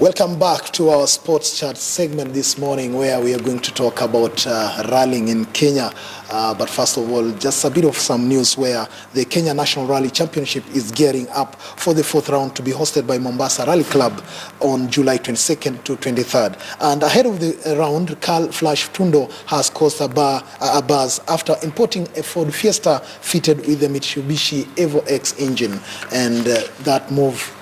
Welcome back to our sports chat segment this morning, where we are going to talk about rallying in Kenya. But first of all, just a bit of some news where the Kenya National Rally Championship is gearing up for the fourth round to be hosted by Mombasa Rally Club on July 22nd to 23rd. And ahead of the round, Carl Flash Tundo has caused a buzz after importing a Ford Fiesta fitted with the Mitsubishi Evo X engine. And that move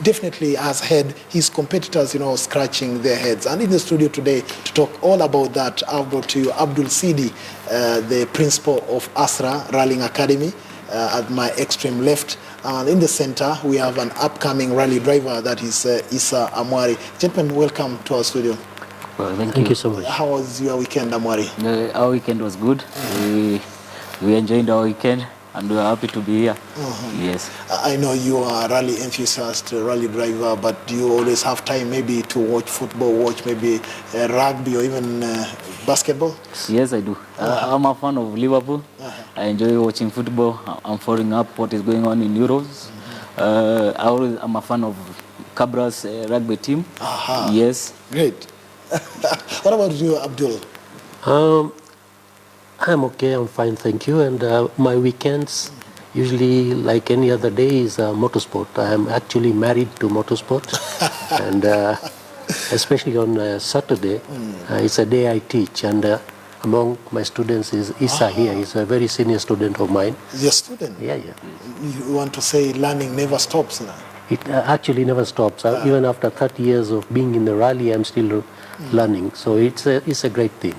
definitely has had his competitors, scratching their heads. And in the studio today to talk all about that, I've brought to you Abdul Sidi, the principal of Asra Rallying Academy, at my extreme left. And in the center, we have an upcoming rally driver, that is Isa Amwari. Gentlemen, welcome to our studio. Well, thank you so much. How was your weekend, Amwari? Our weekend was good. We enjoyed our weekend, and we are happy to be here. Yes. I know you are a rally enthusiast, a rally driver, but do you always have time maybe to watch football, watch maybe rugby or even basketball? Yes, I do. I'm a fan of Liverpool. I enjoy watching football. I'm following up what is going on in Euros. I'm a fan of Cabra's rugby team. Yes. Great. What about you, Abdul? I'm okay, I'm fine, thank you. And my weekends, usually like any other day, is motorsport. I am actually married to motorsport. And especially on Saturday, it's a day I teach. And among my students is Isa here. He's a very senior student of mine. He's a student? Yeah. You want to say learning never stops now? It actually never stops. Even after 30 years of being in the rally, I'm still learning. So it's a great thing.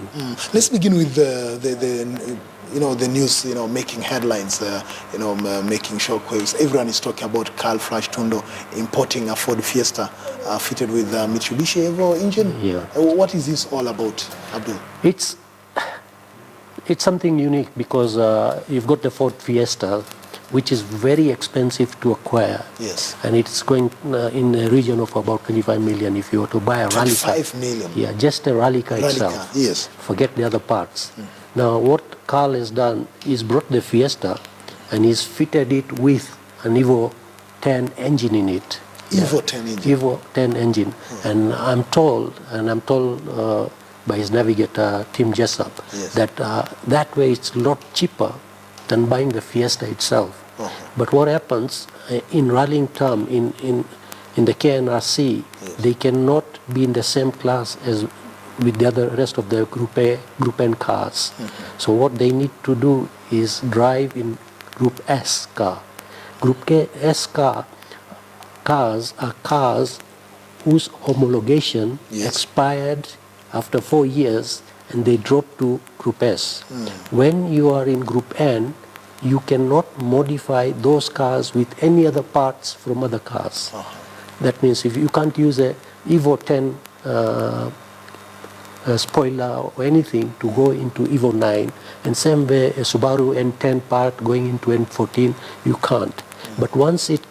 Let's begin with the news, making headlines, making shockwaves. Everyone is talking about Carl Flash Tundo importing a Ford Fiesta fitted with a Mitsubishi Evo engine. Yeah. What is this all about, Abdul? It's something unique because you've got the Ford Fiesta, which is very expensive to acquire. Yes. And it's going in a region of about 25 million if you were to buy a rally car. 25 million? Yeah, just a rally car itself. Car, yes. Forget the other parts. Now, what Carl has done is brought the Fiesta and he's fitted it with an Evo 10 engine in it. Evo 10 engine? Evo 10 engine. And I'm told by his navigator, Tim Jessup, that that way it's a lot cheaper than buying the Fiesta itself. But what happens in rallying term, in the KNRC, they cannot be in the same class as with the rest of the Group N cars. So what they need to do is drive in Group S car. Group S cars are cars whose homologation expired after 4 years, and they drop to Group S. When you are in Group N, you cannot modify those cars with any other parts from other cars. That means if you can't use a Evo 10 spoiler or anything to go into Evo 9, and same way a Subaru N10 part going into N14, you can't. But once it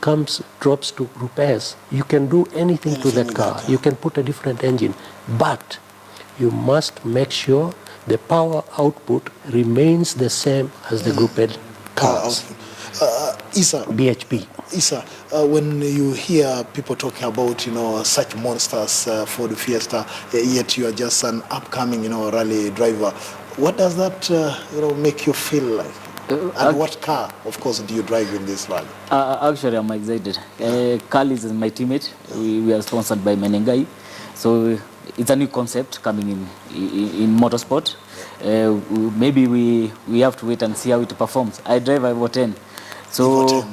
drops to Group S, you can do anything to that car. You can put a different engine. But you must make sure the power output remains the same as the Group N cars. Isa, BHP. Isa, when you hear people talking about, such monsters for the Fiesta, yet you are just an upcoming, rally driver, what does that, make you feel like? And what car, of course, do you drive in this rally? Actually, I'm excited. Carl is my teammate. We are sponsored by Menengai. So it's a new concept coming in motorsport. Maybe we have to wait and see how it performs. I drive Evo 10. So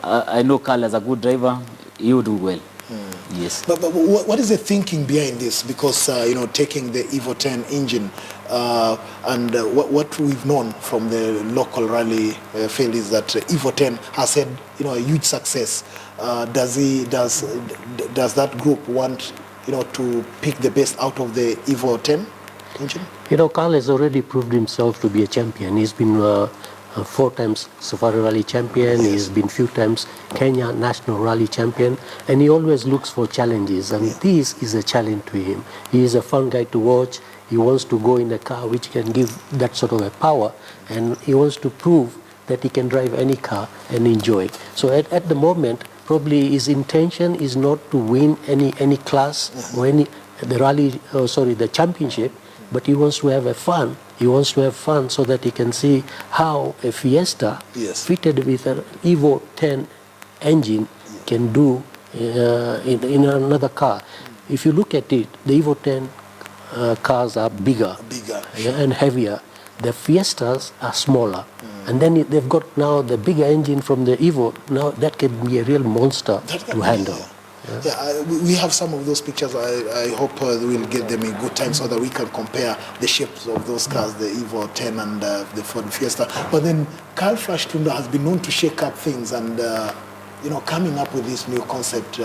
I know Carl as a good driver. He will do well. Yes. But what is the thinking behind this? Because, taking the Evo 10 engine, and what we've known from the local rally field is that Evo 10 has had, a huge success. Does that group want, to pick the best out of the Evo 10 engine? Carl has already proved himself to be a champion. He's been 4 times Safari Rally champion. He's been few times Kenya National Rally champion, and he always looks for challenges, and this is a challenge to him. He is a fun guy to watch. He wants to go in a car which can give that sort of a power, and he wants to prove that he can drive any car and enjoy. So at the moment, probably his intention is not to win any class or the championship, but he wants to have a fun. He wants to have fun so that he can see how a Fiesta fitted with an Evo 10 engine can do in another car. If you look at it, the Evo 10 cars are bigger and heavier. The Fiestas are smaller. And then they've got now the bigger engine from the Evo. Now that can be a real monster to handle. We have some of those pictures. I hope we'll get them in good time so that we can compare the shapes of those cars, the Evo 10 and the Ford Fiesta. But then Carl Flash Tunda has been known to shake up things and, coming up with this new concept.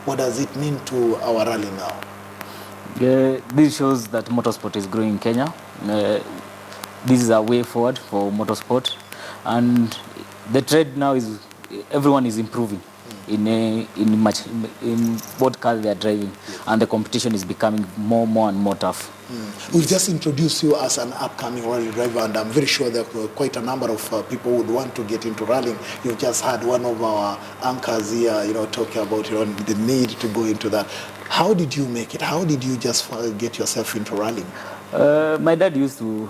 What does it mean to our rally now? This shows that motorsport is growing in Kenya. This is a way forward for motorsport, and the trend now is everyone is improving in what car they are driving, and the competition is becoming more and more tough. We've just introduced you as an upcoming rally driver, and I'm very sure there are quite a number of people would want to get into rallying. You've just had one of our anchors here, talking about the need to go into that. How did you make it? How did you just get yourself into rallying? My dad used to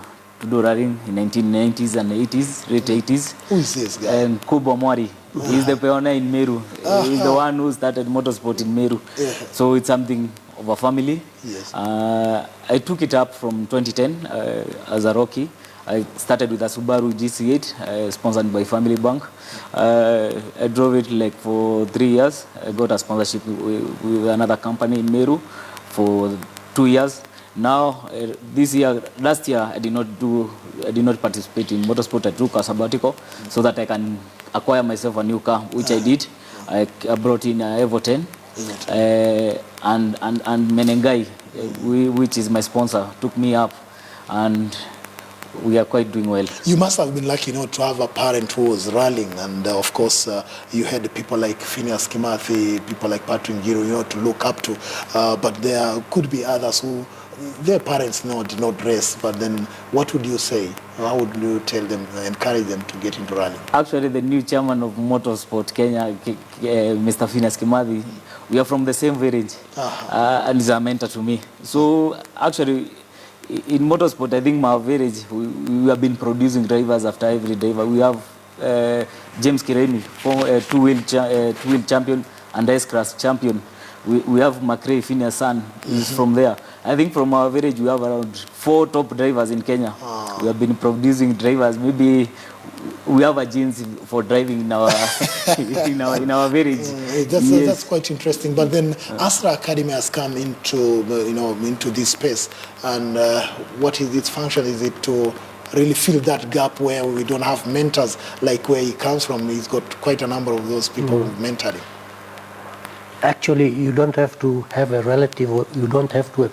do rallying in 1990s and 80s, late 80s. Who is this guy? And Kubwa Mwari. He's the pioneer in Meru. He's the one who started motorsport in Meru. So it's something of a family. Yes. I took it up from 2010 as a rookie. I started with a Subaru GC8, sponsored by Family Bank. I drove it for 3 years. I got a sponsorship with another company in Meru for 2 years. Now, last year, I did not participate in motorsport. I took a sabbatical so that I can acquire myself a new car, which I did. I brought in a Evo 10, and Menengai, which is my sponsor, took me up, and we are quite doing well. You must have been lucky, to have a parent who was rallying, and of course, you had people like Phineas Kimathi, people like Patrick Ngiru, to look up to. But there could be others who their parents did not race. But then, what would you say? How would you tell them, encourage them to get into rallying? Actually, the new chairman of Motorsport Kenya, Mr. Phineas Kimathi, we are from the same village, and he's a mentor to me. So actually, in motorsport, I think my village, we have been producing drivers after every driver. We have James Kireni, two-wheel champion and S-Class champion. We have McRae, Phineas' son, is from there. I think from our village, we have around 4 top drivers in Kenya. We have been producing drivers. Maybe we have a genes for driving in our in our village. That's quite interesting. But then Astra Academy has come into into this space, and what is its function? Is it to really fill that gap where we don't have mentors like where he comes from? He's got quite a number of those people mentoring. Actually, you don't have to have a relative, or you don't have to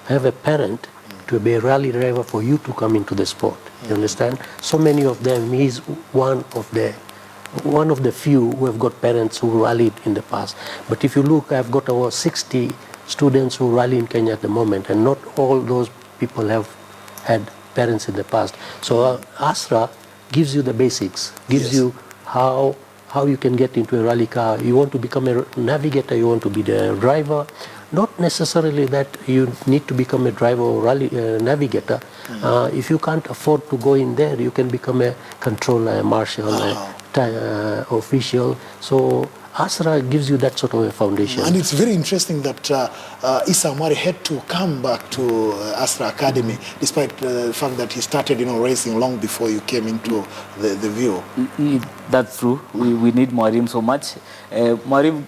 have a parent to be a rally driver for you to come into the sport. You understand? So many of them, he's one of the few who have got parents who rallied in the past. But if you look, I've got over 60 students who rally in Kenya at the moment, and not all those people have had parents in the past. So Astra gives you the basics, gives you how you can get into a rally car. You want to become a navigator, you want to be the driver. Not necessarily that you need to become a driver or rally navigator. If you can't afford to go in there, you can become a controller, a marshal, official. So Asra gives you that sort of a foundation. And it's very interesting that Issa Amwari had to come back to Astra Academy, despite the fact that he started racing long before you came into the view. That's true. We need Mwarim so much. Mwarim,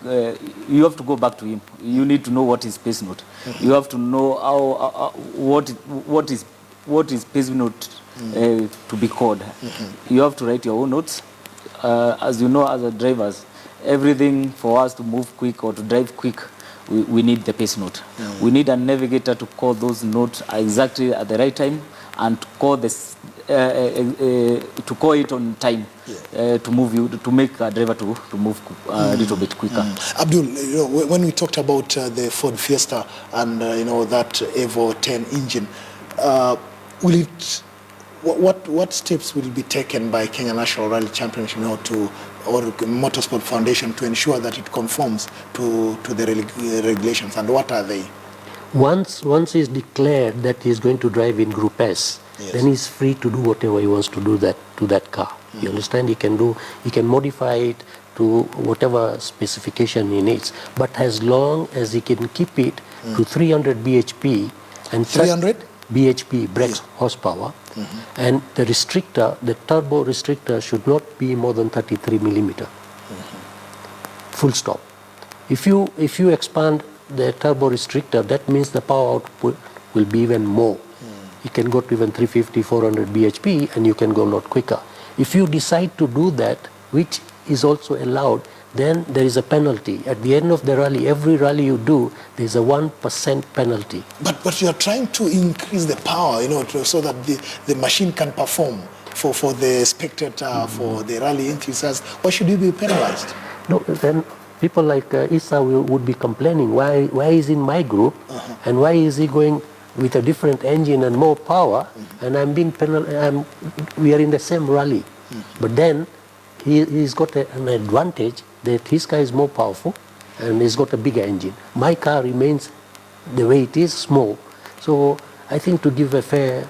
you have to go back to him. You need to know what is pace note. You have to know what is pace note to be called. You have to write your own notes. As you know, as a drivers, everything for us to move quick or to drive quick, we need the pace note. We need a navigator to call those notes exactly at the right time and to call this to call it on time to move you to make a driver to move a little bit quicker. Abdul, when we talked about the Ford Fiesta and that Evo 10 engine, will it? What steps will be taken by Kenya National Rally Championship to or Motorsport Foundation to ensure that it conforms to the regulations, and what are they? Once he's declared that he's going to drive in Group S, yes, then he's free to do whatever he wants to do to that car. You understand? He can modify it to whatever specification he needs. But as long as he can keep it to 300 bhp and 300 bhp brake horsepower, and the restrictor, the turbo restrictor, should not be more than 33 millimeter. Full stop. If you expand the turbo restrictor, that means the power output will be even more. You can go to even 350, 400 bhp, and you can go a lot quicker. If you decide to do that, which is also allowed, then there is a penalty. At the end of the rally, every rally you do, there is a 1% penalty. But you are trying to increase the power, so that the machine can perform for the spectator, for the rally enthusiast. Why should you be penalized? No, then people like Issa would be complaining, why is in my group, and why is he going with a different engine and more power, and I'm being penalized. We are in the same rally. But then he's got an advantage that his car is more powerful and he's got a bigger engine. My car remains the way it is, small. So I think to give a fair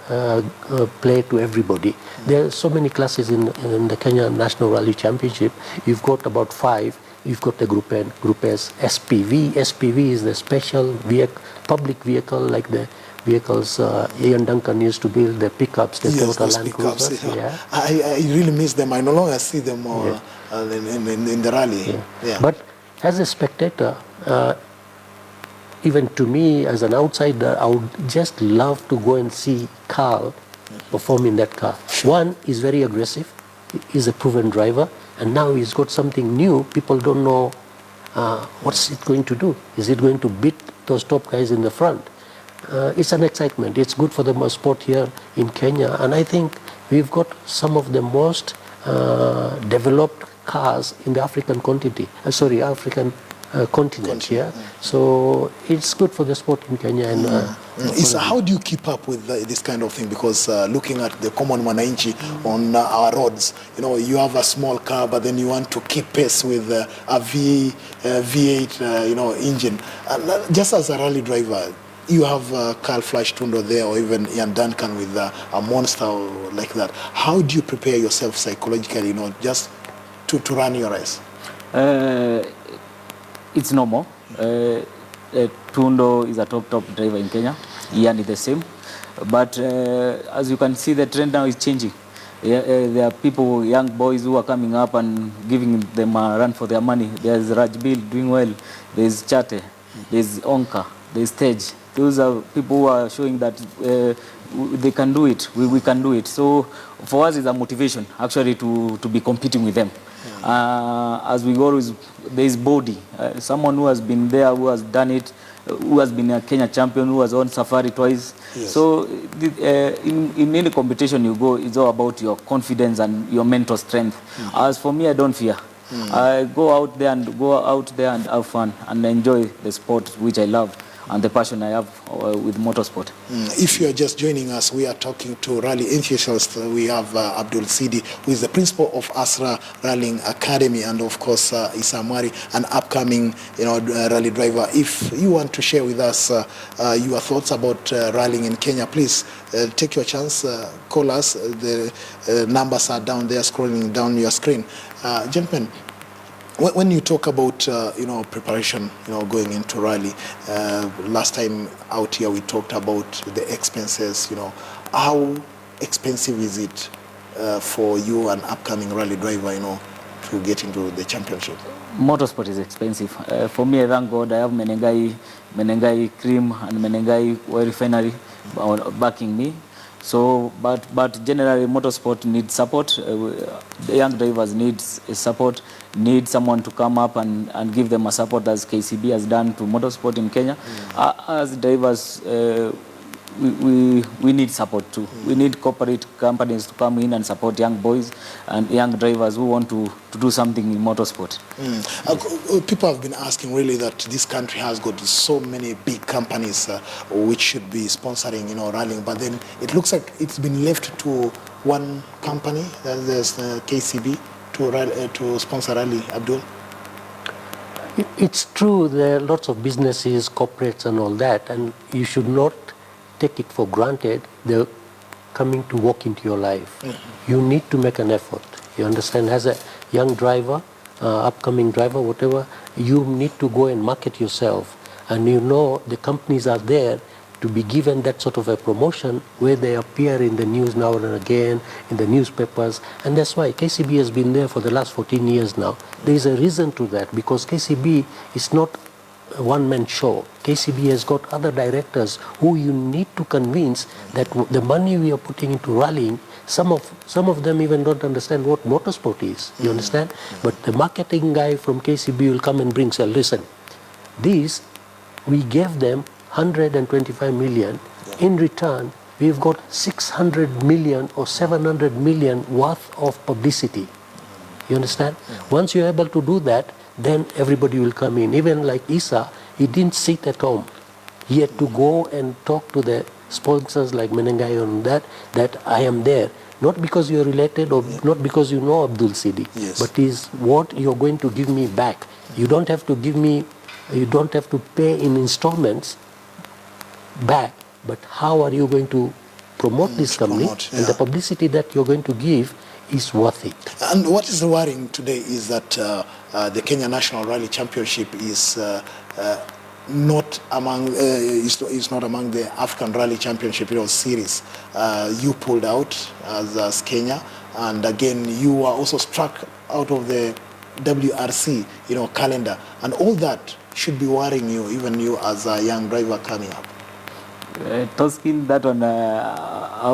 play to everybody. There are so many classes in the Kenya National Rally Championship. You've got about 5. You've got the Group N, Group S, SPV. SPV is the special vehicle, public vehicle, like the vehicles Ian Duncan used to build, the pickups, the Toyota Land Cruisers. Yeah. I really miss them. I no longer see them in the rally. Yeah. But as a spectator, even to me as an outsider, I would just love to go and see Carl perform in that car. One is very aggressive. He's a proven driver. And now he's got something new. People don't know what's it going to do. Is it going to beat those top guys in the front? It's an excitement. It's good for the sport here in Kenya. And I think we've got some of the most developed cars in the African continent. Continent here. So it's good for the sport in Kenya. And how do you keep up with this kind of thing? Because looking at the common mwananchi on our roads, you have a small car, but then you want to keep pace with a V8, engine. Just as a rally driver, you have Carl Flash Tundo there, or even Ian Duncan with a monster like that. How do you prepare yourself psychologically, just to run your race? It's normal. Tundo is a top driver in Kenya. Ian is the same. But as you can see, the trend now is changing. There are people, young boys, who are coming up and giving them a run for their money. There's Rajbil doing well. There's Chate. There's Onka. There's Tej. Those are people who are showing that they can do it. We can do it. So for us, it's a motivation actually to be competing with them. As we go, there is body. Someone who has been there, who has done it, who has been a Kenya champion, who has won Safari twice. Yes. So in any competition you go, it's all about your confidence and your mental strength. As for me, I don't fear. I go out there and have fun and enjoy the sport which I love and the passion I have with motorsport. If you are just joining us, we are talking to rally enthusiasts. We have Abdul Sidi, who is the principal of Asra Rallying Academy, and of course Issa Mwari, an upcoming rally driver. If you want to share with us your thoughts about rallying in Kenya, please take your chance, call us. The numbers are down there, scrolling down your screen. Gentlemen, when you talk about preparation, going into rally, last time out here we talked about the expenses. How expensive is it for you, an upcoming rally driver, to get into the championship? Motorsport is expensive. For me, I thank God I have Menengai Cream and Menengai Oil Refinery backing me. So, but generally, motorsport needs support. The young drivers need support, need someone to come up and give them a support, as KCB has done to motorsport in Kenya. As drivers, we need support too. We need corporate companies to come in and support young boys and young drivers who want to do something in motorsport. People have been asking really that this country has got so many big companies which should be sponsoring, rallying, but then it looks like it's been left to one company, there's KCB, to sponsor rally, Abdul? It's true, there are lots of businesses, corporates and all that, and you should not take it for granted they're coming to walk into your life. You need to make an effort. You understand? As a young driver, upcoming driver, whatever, you need to go and market yourself. And you know the companies are there to be given that sort of a promotion where they appear in the news now and again, in the newspapers. And that's why KCB has been there for the last 14 years now. There is a reason to that, because KCB is not a one-man show. KCB has got other directors who you need to convince that the money we are putting into rallying, some of them even don't understand what motorsport is. You understand? But the marketing guy from KCB will come and bring, say, listen, these, we gave them 125 million. In return, we've got 600 million or 700 million worth of publicity. You understand? Once you're able to do that, then everybody will come in. Even like Isa, he didn't sit at home. He had to go and talk to the sponsors like Menengai on that I am there. Not because you're related or not because you know Abdul Sidi, but is what you're going to give me back. You don't have to give me, you don't have to pay in installments back, but how are you going to promote this company? And the publicity that you're going to give is worth it. And what is worrying today is that the Kenya National Rally Championship is not among is not among the African Rally Championship series. You pulled out as Kenya, and again you are also struck out of the WRC calendar, and all that should be worrying you, even you as a young driver coming up. Toskin, that one, I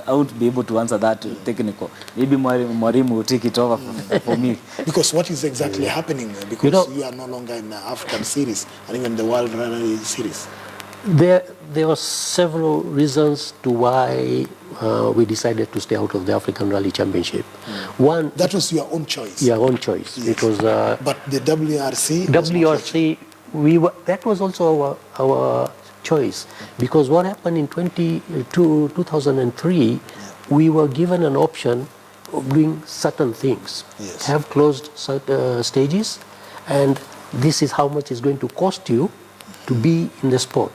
won't be able to answer that technical. Maybe Mwarimu will take it over for me. Because what is exactly happening? Because you are no longer in the African series and even the World Rally Series. There were several reasons to why we decided to stay out of the African Rally Championship. One, that was your own choice. Your own choice. Yes. It was. But the WRC. That was also our choice, because what happened in 2003, we were given an option of doing certain things, have closed stages, and this is how much it's going to cost you to be in the sport.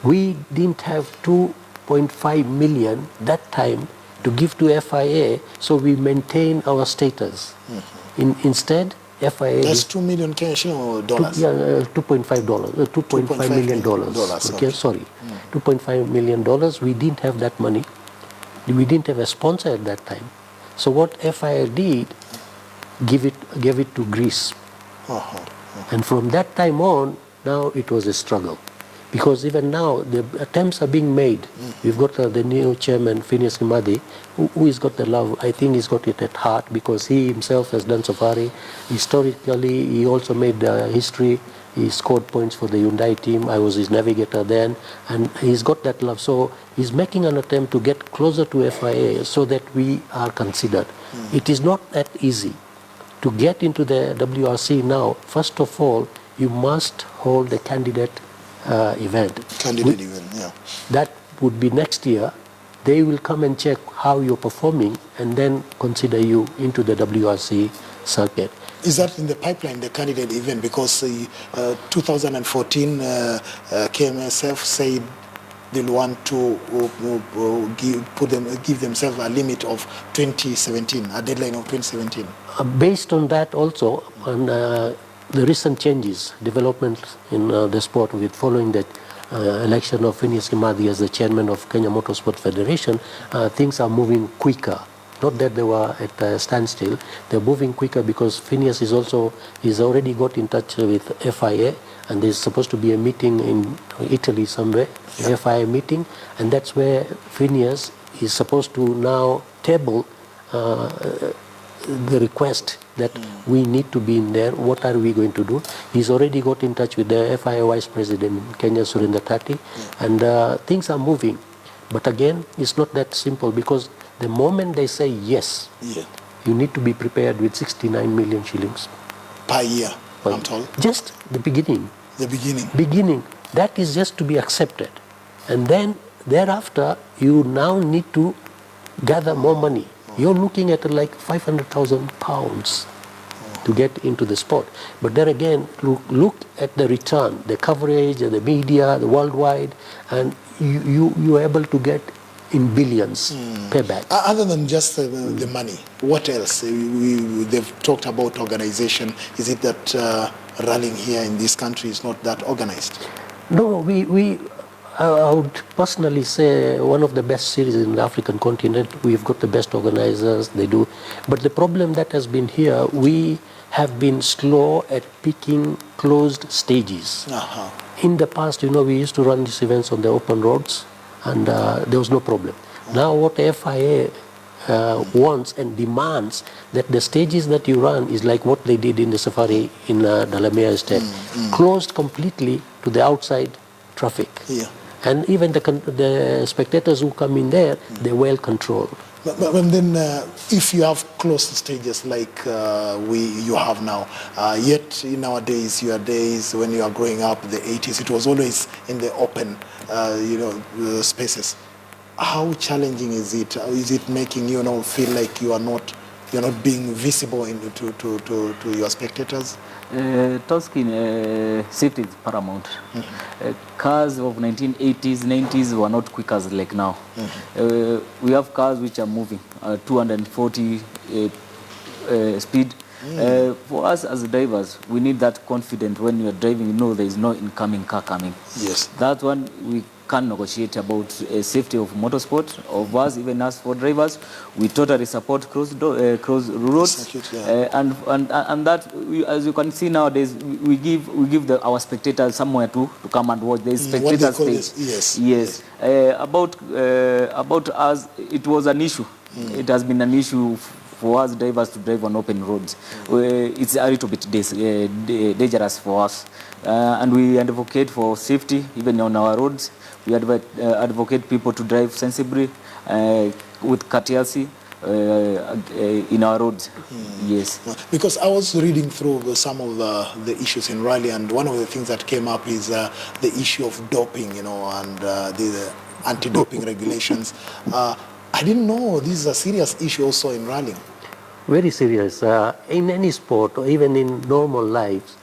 We didn't have 2.5 million that time to give to FIA, so we maintained our status. Instead, FIA. That's 2 million Kenyan or dollars? $2.5 million. Okay, sorry. $2.5 million. We didn't have that money. We didn't have a sponsor at that time. So what FIA did, gave it to Greece. And from that time on, now it was a struggle. Because even now, the attempts are being made. We've got the new chairman, Phineas Kimadi, who has got the love. I think he's got it at heart, because he himself has done safari. Historically, he also made history. He scored points for the Hyundai team. I was his navigator then. And he's got that love. So he's making an attempt to get closer to FIA so that we are considered. It is not that easy to get into the WRC now. First of all, you must hold the candidate event. That would be next year. They will come and check how you're performing and then consider you into the WRC circuit. Is that in the pipeline, the candidate event? Because 2014 KMSF said they'll want to give themselves a limit of 2017, a deadline of 2017. Based on that also, on the recent changes, developments in the sport, with following the election of Phineas Kimadi as the chairman of Kenya Motorsport Federation, things are moving quicker. Not that they were at a standstill, they're moving quicker because Phineas is already got in touch with FIA, and there's supposed to be a meeting in Italy somewhere, FIA meeting, and that's where Phineas is supposed to now table the request that we need to be in there. What are we going to do? He's already got in touch with the FIA Vice President in Kenya, Surinder Tati, and things are moving. But again, it's not that simple, because the moment they say yes, you need to be prepared with 69 million shillings. Per year, I'm told. Just the beginning. The beginning. Beginning. That is just to be accepted. And then thereafter, you now need to gather more money. You're looking at like 500,000 pounds to get into the sport. But there again, look at the return, the coverage, the media, the worldwide, and you are able to get in billions payback. Other than just the money, what else? They've talked about organization. Is it that rallying here in this country is not that organized? No, I would personally say one of the best series in the African continent. We've got the best organizers, they do. But the problem that has been here, we have been slow at picking closed stages. In the past, we used to run these events on the open roads, and there was no problem. Now what FIA wants and demands that the stages that you run is like what they did in the safari in Dalamere Estate, closed completely to the outside traffic. Yeah. And even the spectators who come in there, they're well controlled. But then if you have closed stages like you have now, yet nowadays, your days when you are growing up, the 80s, it was always in the open, spaces. How challenging is it? Is it making you feel like you're not being visible to your spectators? Toskin, safety is paramount. Cars of 1980s, 90s were not quick as like now. We have cars which are moving 240 speed. For us as drivers, we need that confidence when you are driving, there is no incoming car coming. Yes. That one we can negotiate about safety of motorsport, of us, even us for drivers. We totally support cross roads, and that as you can see nowadays, we give our spectators somewhere to come and watch. There is spectator stage. Yes. About us, it was an issue. It has been an issue for us drivers to drive on open roads. It's a little bit dangerous for us, and we advocate for safety even on our roads. We advocate people to drive sensibly, with courtesy in our roads. Yes. Because I was reading through some of the issues in rally, and one of the things that came up is the issue of doping, and the anti-doping regulations. I didn't know this is a serious issue also in rallying. Very serious. In any sport, or even in normal lives,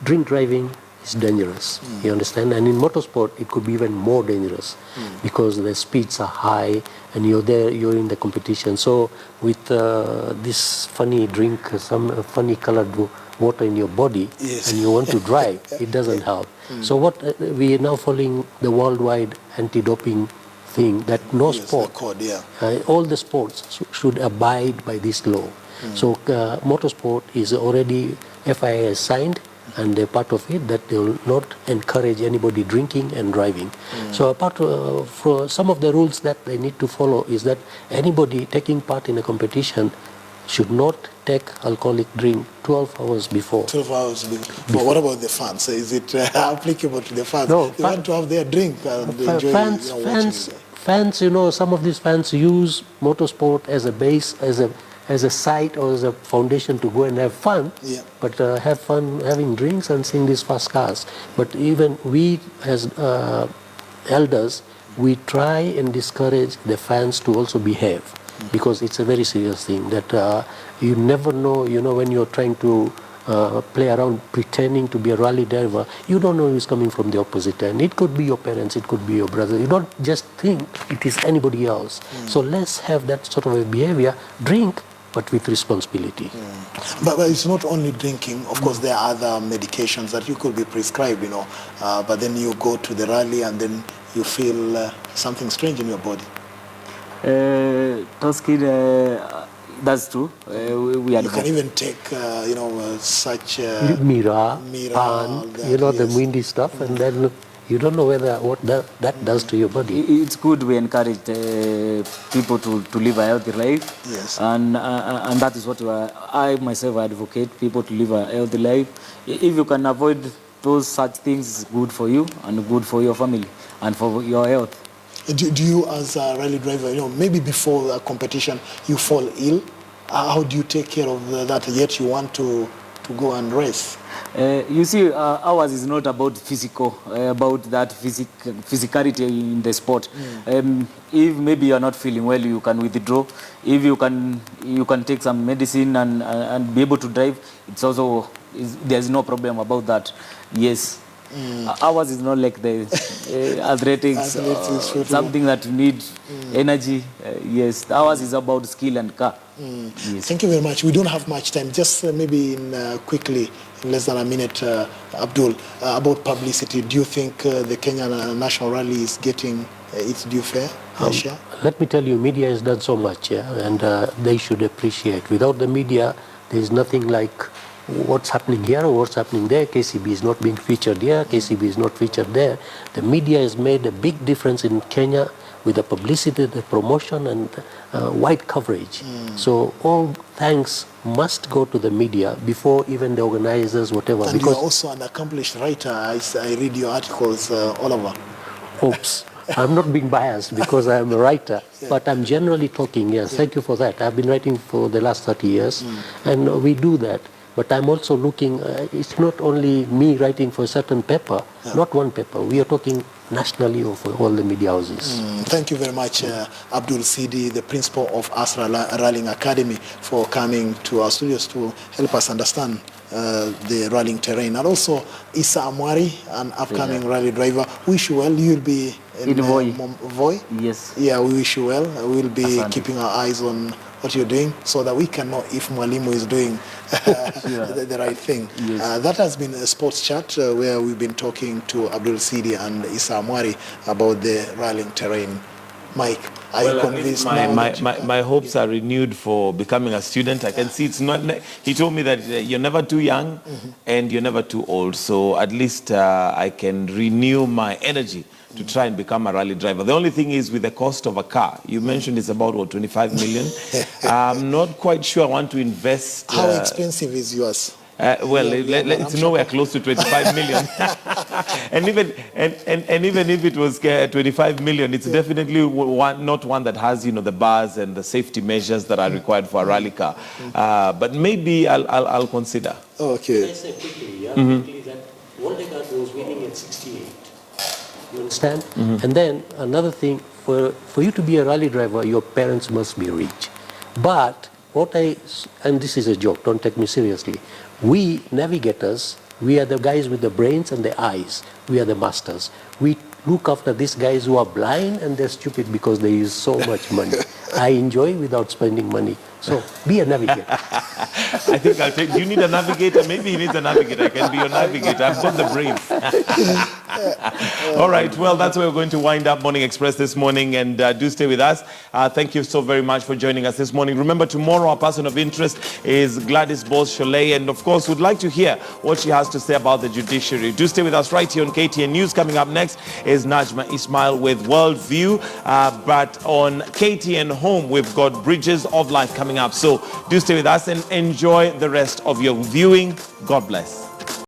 drink driving is dangerous. You understand? And in motorsport, it could be even more dangerous because the speeds are high and you're there, you're in the competition. So with this funny drink, some funny colored water in your body, and you want to drive, it doesn't help. So what we are now following the worldwide anti-doping thing that no sport, all the sports should abide by this law. So motorsport is already, FIA has signed, and they're part of it, that they will not encourage anybody drinking and driving. So apart from some of the rules that they need to follow is that anybody taking part in a competition should not take alcoholic drink 12 hours before. 12 hours before. But what about the fans? Is it applicable to the fans? No, they want to have their drink and enjoy fans, some of these fans use motorsport as a base, as a site or as a foundation to go and have fun, but have fun having drinks and seeing these fast cars. But even we as elders, we try and discourage the fans to also behave, because it's a very serious thing that you never know, when you're trying to play around pretending to be a rally driver, you don't know who's coming from the opposite end. It could be your parents, it could be your brother. You don't just think it is anybody else. So let's have that sort of a behavior, drink, but with responsibility. But it's not only drinking. Of course, there are other medications that you could be prescribed, but then you go to the rally and then you feel something strange in your body. Toskin, that's true. You can even take, such Mira, and the windy stuff, and then you don't know what that does to your body. It's good we encourage people to live a healthy life. Yes. And that is what I myself advocate, people to live a healthy life. If you can avoid those such things, it's good for you and good for your family and for your health. Do you, as a rally driver, maybe before a competition, you fall ill? How do you take care of that? Yet you want to to go and race? You see, ours is not about physical, about that physicality in the sport. If maybe you are not feeling well, you can withdraw. If you can take some medicine and be able to drive. It's also there's no problem about that. Yes. Ours is not like the athletics, something that you need energy. Yes, ours is about skill and car. Yes. Thank you very much. We don't have much time. Just maybe quickly, in less than a minute, Abdul, about publicity. Do you think the Kenya National Rally is getting its due fair share? Let me tell you, media has done so much, and they should appreciate. Without the media, there is nothing like what's happening here or what's happening there. KCB is not being featured here, KCB is not featured there. The media has made a big difference in Kenya with the publicity, the promotion, and wide coverage. So all thanks must go to the media before even the organizers, whatever. And you're also an accomplished writer. I read your articles all over. Oops. I'm not being biased because I'm a writer, but I'm generally talking, yes. Thank you for that. I've been writing for the last 30 years, and we do that. But I'm also looking, it's not only me writing for a certain paper, not one paper. We are talking nationally for all the media houses. Thank you very much, Abdul Sidi, the principal of Asra Rallying Academy, for coming to our studios to help us understand the rallying terrain. And also Issa Amwari, an upcoming rally driver. Wish you well. You'll be in Voi. Yes. Yeah, we wish you well. We'll be Asante. keeping our eyes on what you're doing so that we can know if Mwalimu is doing the right thing. Yes. That has been a sports chat where we've been talking to Abdul Sidi and Issa Amwari about the rallying terrain. Mike, are you convinced now? My hopes are renewed for becoming a student. I can see it's not. He told me that you're never too young and you're never too old. So at least I can renew my energy to try and become a rally driver. The only thing is with the cost of a car. You mentioned it's about, what, 25 million? I'm not quite sure I want to invest. How expensive is yours? Well, it's nowhere close to 25 million. and even if it was 25 million, it's definitely not one that has, the bars and the safety measures that are required for a rally car. But maybe I'll consider. Okay. I say quickly, quickly that Waldegard was winning at 68. You understand? And then another thing, for you to be a rally driver, your parents must be rich. But and this is a joke, don't take me seriously. We navigators, we are the guys with the brains and the eyes. We are the masters. We look after these guys who are blind and they're stupid because they use so much money. I enjoy without spending money. So be a navigator. I think I'll take. Do you need a navigator? Maybe he needs a navigator. I can be your navigator. I've got the brains. All right. Well, that's where we're going to wind up Morning Express this morning. And do stay with us. Thank you so very much for joining us this morning. Remember, tomorrow our person of interest is Gladys Bose-Cholet. And of course, we'd like to hear what she has to say about the judiciary. Do stay with us right here on KTN News. Coming up next is Najma Ismail with World View. But on KTN Home, we've got Bridges of Life coming up. So do stay with us and enjoy the rest of your viewing. God bless.